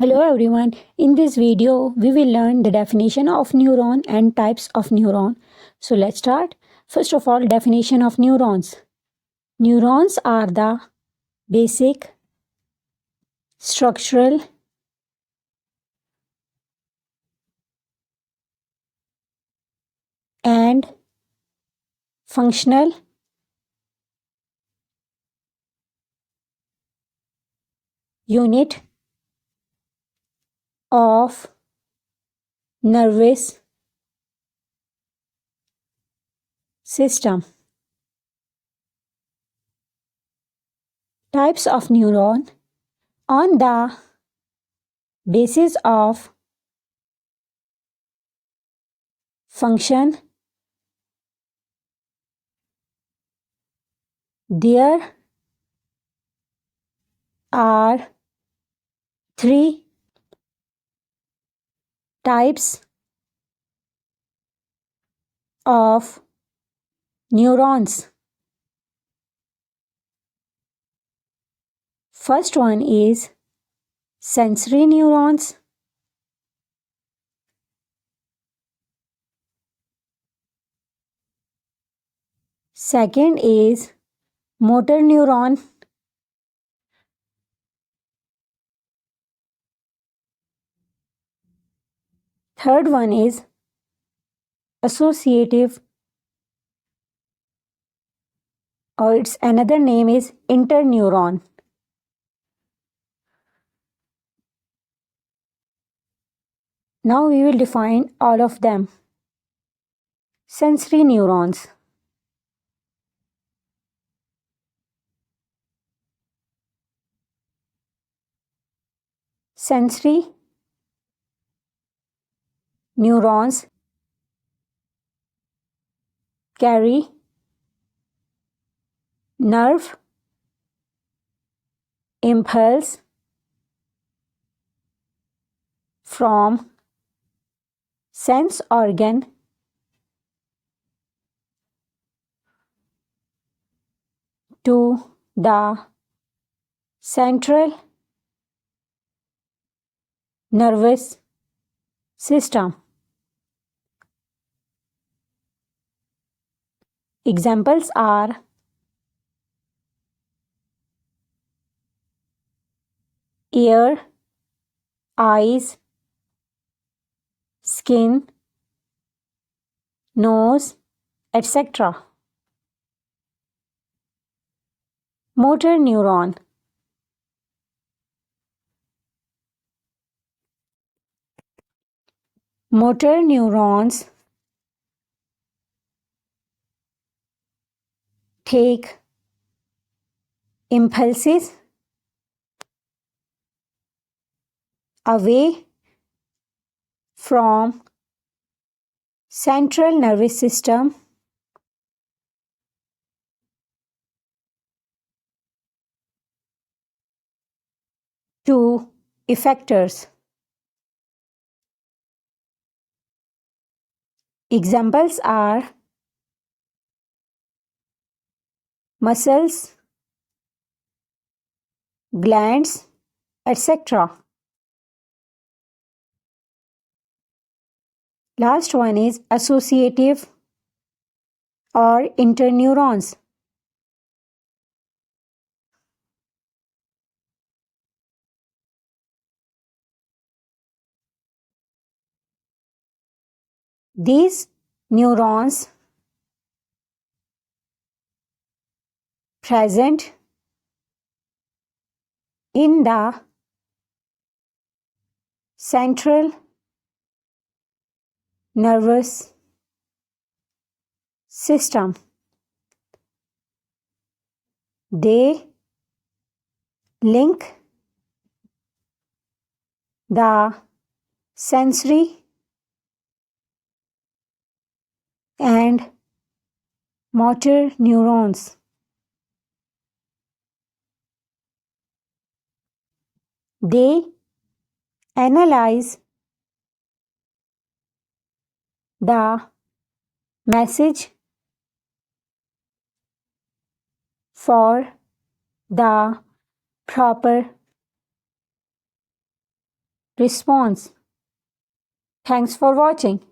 Hello everyone. In this video, we will learn the definition of neuron and types of neuron. So let's start. First of all, definition of neurons. Neurons are the basic structural and functional unit of nervous system. Types of neuron on the basis of function. There are three types of neurons. First one is sensory neurons. Second is motor neuron. Third one is associative, or its another name is interneuron. Now we will define all of them. Sensory neurons. Sensory neurons carry nerve impulse from sense organ to the central nervous system. Examples are ear, eyes, skin, nose, etc. Motor neuron. Motor neurons take impulses away from central nervous system to effectors. Examples are muscles, glands, etc. Last one is associative or interneurons. These neurons present in the central nervous system. They link the sensory and motor neurons. They analyze the message for the proper response. Thanks for watching.